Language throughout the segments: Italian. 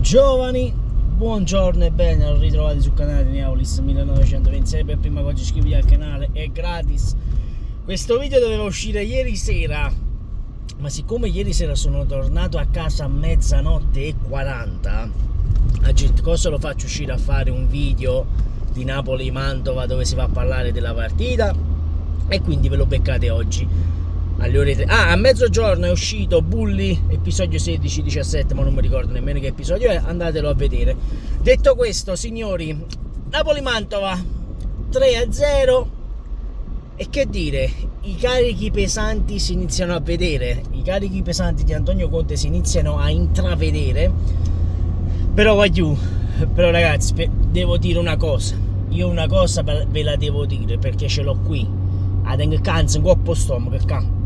Giovani, buongiorno e ben ritrovati sul canale di Neolis 1926. Per prima cosa iscriviti al canale, è gratis. Questo video doveva uscire ieri sera, ma siccome ieri sera sono tornato a casa a mezzanotte e 40, a cosa lo faccio uscire a fare un video di Napoli-Mantova dove si va a parlare della partita, e quindi ve lo beccate oggi alle ore 3. A mezzogiorno è uscito Bully, episodio 16-17, ma non mi ricordo nemmeno che episodio è, andatelo a vedere. Detto questo, signori, Napoli-Mantova 3-0, e che dire, i carichi pesanti si iniziano a vedere, i carichi pesanti di Antonio Conte si iniziano a intravedere. Però ragazzi, devo dire una cosa, io una cosa ve la devo dire, perché ce l'ho qui, ad canza un coppo stomaco,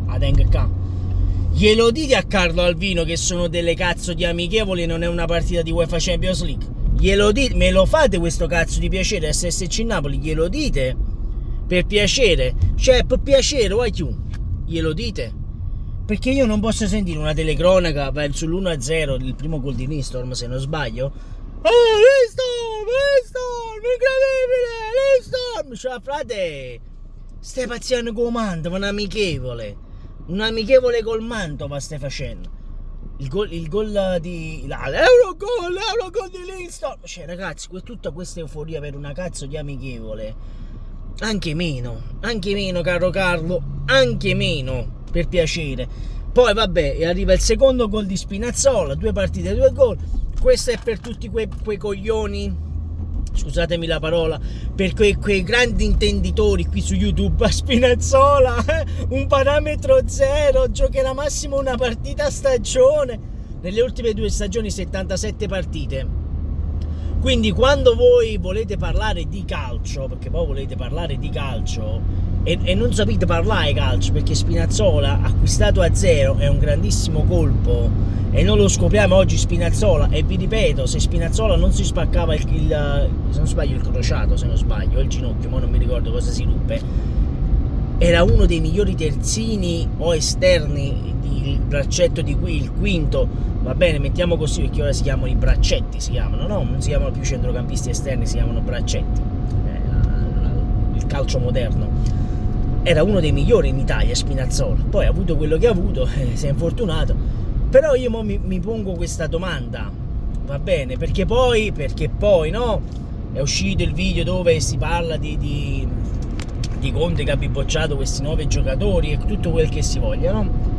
glielo dite a Carlo Alvino che sono delle cazzo di amichevoli e non è una partita di UEFA Champions League? Glielo dite, me lo fate questo cazzo di piacere, SSC Napoli, glielo dite? Per piacere, cioè per piacere, glielo dite? Perché io non posso sentire una telecronaca sull'1-0, il primo gol di Nistorm, se non sbaglio. Oh, Nistorm, incredibile, Nistorm! Cioè, frate, stai pazziando con Mantova, un amichevole col Mantova stai facendo. Il gol di l'Eurogol di Nistorm. Cioè, ragazzi, tutta questa euforia per una cazzo di amichevole. Anche meno, caro Carlo, anche meno, per piacere. Poi vabbè, arriva il secondo gol di Spinazzola, 2 partite, 2 gol. Questo è per tutti quei coglioni, scusatemi la parola, per quei grandi intenditori qui su YouTube. Spinazzola, un parametro 0, giocherà massimo una partita a stagione. Nelle ultime 2 stagioni 77 partite. Quindi quando voi volete parlare di calcio, perché poi volete parlare di calcio e non sapete parlare calcio, perché Spinazzola acquistato a 0 è un grandissimo colpo e non lo scopriamo oggi Spinazzola. E vi ripeto, se Spinazzola non si spaccava se non sbaglio il crociato, se non sbaglio il ginocchio, ma non mi ricordo cosa si ruppe, era uno dei migliori terzini o esterni, il braccetto di qui, il quinto, va bene, mettiamo così perché ora si chiamano i braccetti, non si chiamano più centrocampisti esterni, si chiamano braccetti, il calcio moderno. Era uno dei migliori in Italia Spinazzola, poi ha avuto quello che ha avuto, si è infortunato. Però io mi pongo questa domanda, va bene, perché poi no, è uscito il video dove si parla di Conte che ha bocciato questi 9 giocatori e tutto quel che si voglia, no?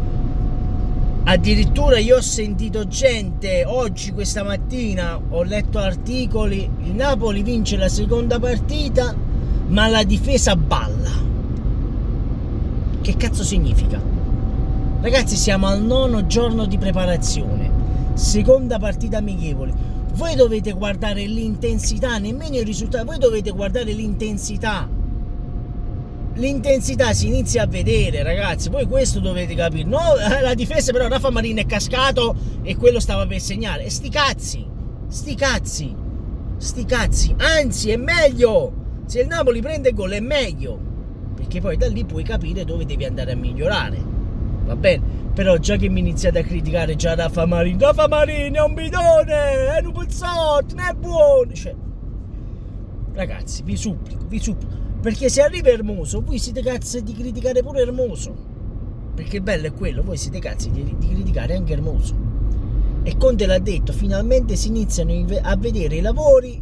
Addirittura io ho sentito gente oggi, questa mattina, ho letto articoli, il Napoli vince la seconda partita ma la difesa balla. Che cazzo significa? Ragazzi, siamo al 9° giorno di preparazione, seconda partita amichevole. Voi dovete guardare l'intensità, nemmeno il risultato, voi dovete guardare l'intensità. L'intensità si inizia a vedere, ragazzi, voi questo dovete capire. No, la difesa, però Rafa Marini è cascato e quello stava per segnare. E sti cazzi, anzi è meglio, se il Napoli prende gol è meglio, perché poi da lì puoi capire dove devi andare a migliorare, va bene? Però già che mi iniziate a criticare già Rafa Marini è un bidone, è un puzzotto, non è buono, cioè, ragazzi, vi supplico, perché se arriva Hermoso, voi siete cazzi di criticare pure Hermoso, perché il bello è quello, voi siete cazzi di criticare anche Hermoso. E Conte l'ha detto, finalmente si iniziano a vedere i lavori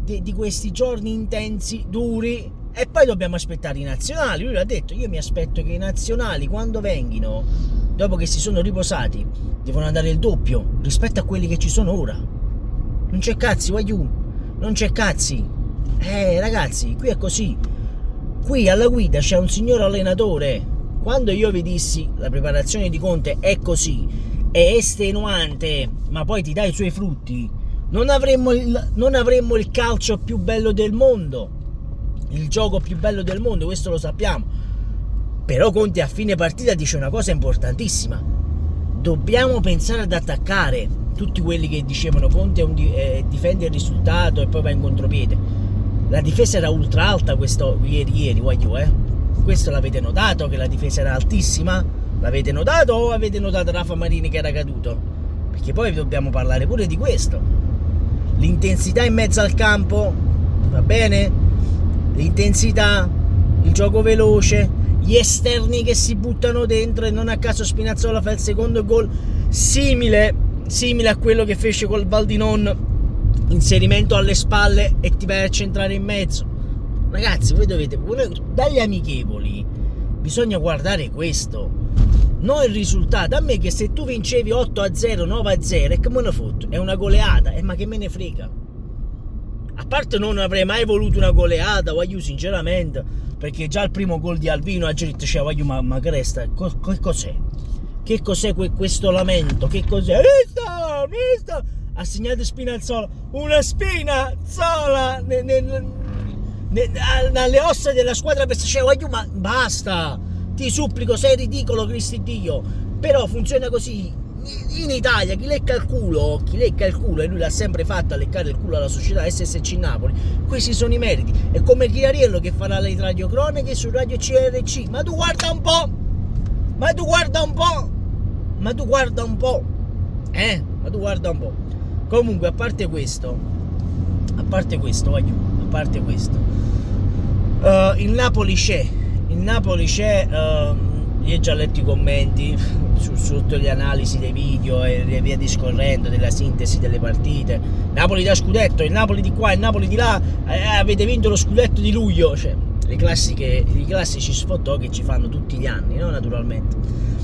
di questi giorni intensi, duri, e poi dobbiamo aspettare i nazionali. Lui l'ha detto, io mi aspetto che i nazionali, quando vengono, dopo che si sono riposati, devono andare il doppio rispetto a quelli che ci sono ora. Non c'è cazzi, non c'è cazzi. Ragazzi, qui è così. Qui alla guida c'è un signor allenatore. Quando io vi dissi la preparazione di Conte è così, è estenuante, ma poi ti dà i suoi frutti, non avremmo il calcio più bello del mondo, il gioco più bello del mondo, questo lo sappiamo. Però Conte a fine partita dice una cosa importantissima: dobbiamo pensare ad attaccare. Tutti quelli che dicevano Conte difende il risultato e poi va in contropiede, la difesa era ultra alta ieri, questo l'avete notato che la difesa era altissima? L'avete notato o avete notato Rafa Marini che era caduto? perché poi dobbiamo parlare pure di questo. L'intensità in mezzo al campo, va bene? L'intensità, il gioco veloce, gli esterni che si buttano dentro, e non a caso Spinazzola fa il secondo gol simile a quello che fece col Valdinon, inserimento alle spalle e ti vai a centrare in mezzo. Ragazzi, voi dovete, dagli amichevoli bisogna guardare questo, non il risultato. A me che se tu vincevi 8-0, 9-0, e che me ne fotto, è una goleata, ma che me ne frega. A parte non avrei mai voluto una goleata, voglio sinceramente, perché già il primo gol di Alvino a Girit, cioè voglio, ma che resta, che cos'è? Che cos'è questo lamento? Che cos'è? Visto? Ha segnato Spinazzola, una spinazzola alle ossa della squadra, cioè voglio, ma basta, ti supplico, sei ridicolo, Cristi Dio. Però funziona così in Italia, chi lecca il culo, e lui l'ha sempre fatto a leccare il culo alla società SSC Napoli, questi sono i meriti. È come Chiariello che farà le radiocronache su Radio CRC, ma tu guarda un po', Comunque, a parte questo, il Napoli c'è, io ho già letto i commenti sotto le analisi dei video e via discorrendo, della sintesi delle partite. Napoli da scudetto, il Napoli di qua, il Napoli di là, avete vinto lo scudetto di luglio, cioè i classici sfottò che ci fanno tutti gli anni, no? Naturalmente.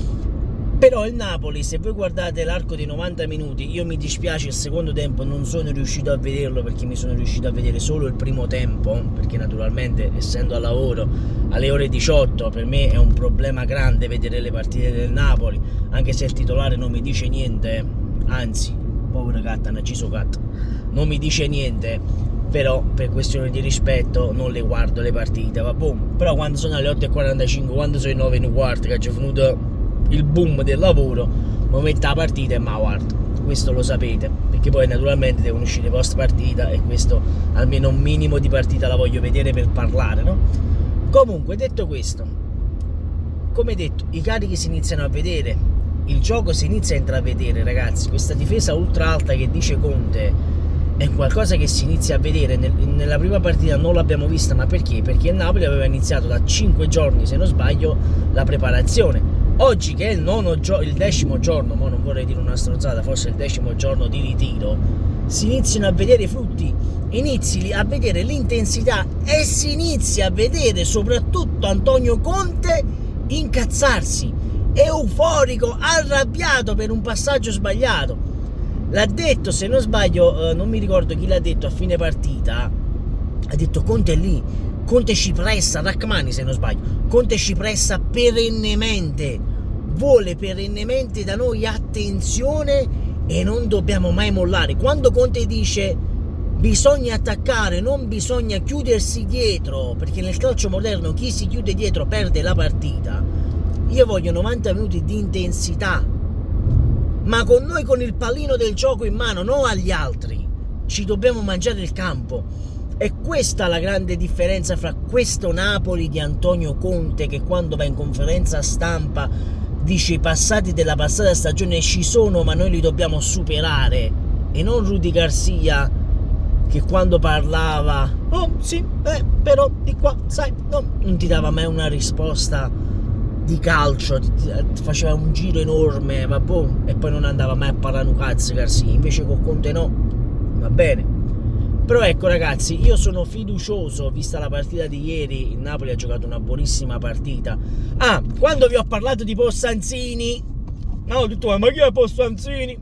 Però il Napoli, se voi guardate l'arco dei 90 minuti, io mi dispiace, il secondo tempo non sono riuscito a vederlo, perché mi sono riuscito a vedere solo il primo tempo, perché naturalmente, essendo a lavoro alle ore 18, per me è un problema grande vedere le partite del Napoli, anche se il titolare non mi dice niente, anzi, povero gatto, hanno acceso gatto, non mi dice niente, però per questione di rispetto non le guardo le partite, vabbè. Però quando sono alle 8:45, quando sono le 9:15, che c'è venuto il boom del lavoro, mi metto la partita e ma guardo, questo lo sapete, perché poi naturalmente devono uscire post partita, e questo almeno un minimo di partita la voglio vedere per parlare, no? Comunque, detto questo, come detto, i carichi si iniziano a vedere, il gioco si inizia a intravedere, ragazzi. Questa difesa ultra alta che dice Conte è qualcosa che si inizia a vedere. Nella prima partita non l'abbiamo vista, ma perché? Perché il Napoli aveva iniziato da 5 giorni, se non sbaglio, la preparazione. Oggi, che è il 10° giorno, ma non vorrei dire una stronzata, forse il 10° giorno di ritiro, si iniziano a vedere i frutti, inizi a vedere l'intensità, e si inizia a vedere soprattutto Antonio Conte incazzarsi, euforico, arrabbiato per un passaggio sbagliato. L'ha detto, se non sbaglio, non mi ricordo chi l'ha detto a fine partita, ha detto Conte è lì, Conte ci pressa, Rachmani se non sbaglio, Conte ci pressa perennemente, vuole perennemente da noi attenzione e non dobbiamo mai mollare. Quando Conte dice bisogna attaccare, non bisogna chiudersi dietro, perché nel calcio moderno chi si chiude dietro perde la partita, io voglio 90 minuti di intensità, ma con noi, con il pallino del gioco in mano, non agli altri, ci dobbiamo mangiare il campo. E questa è la grande differenza fra questo Napoli di Antonio Conte, che quando va in conferenza stampa dice i passati della passata stagione ci sono, ma noi li dobbiamo superare, e non Rudy Garcia che quando parlava però di qua, sai, no, non ti dava mai una risposta di calcio, ti faceva un giro enorme, vabbè, e poi non andava mai a parlare un cazzo Garcia. Invece con Conte no, va bene. Però ecco, ragazzi, io sono fiducioso, vista la partita di ieri. Il Napoli ha giocato una buonissima partita. Quando vi ho parlato di Possanzini, no, ho detto, ma chi è Possanzini?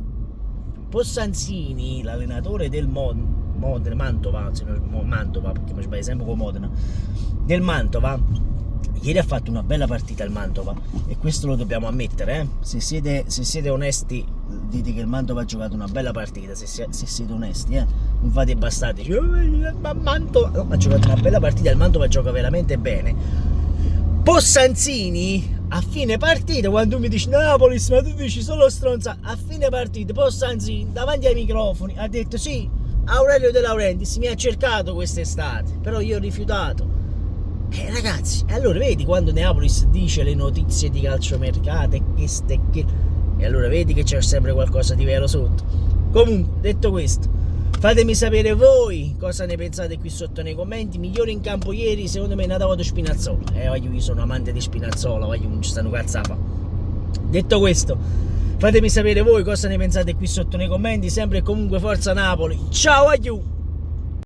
Possanzini, l'allenatore del Mantova, perché mi sbaglio sempre con Modena, del Mantova, ieri ha fatto una bella partita il Mantova, e questo lo dobbiamo ammettere, Se siete onesti, dite che il Mantova ha giocato una bella partita, se siete onesti, non fate bastardi, Mantova, no, ha giocato una bella partita, il Mantova gioca veramente bene. Possanzini, a fine partita, quando tu mi dici Napoli, ma tu dici solo stronza, a fine partita Possanzini davanti ai microfoni ha detto sì, Aurelio De Laurentiis mi ha cercato quest'estate, però io ho rifiutato. Ragazzi, allora vedi quando Neapolis dice le notizie di calciomercato e E allora vedi che c'è sempre qualcosa di vero sotto. Comunque, detto questo, fatemi sapere voi cosa ne pensate qui sotto nei commenti. Migliore in campo ieri, secondo me, è andato Spinazzola. Io sono amante di Spinazzola, non ci stanno cazzafa. Detto questo, fatemi sapere voi cosa ne pensate qui sotto nei commenti. Sempre e comunque forza Napoli. Ciao, aiuto!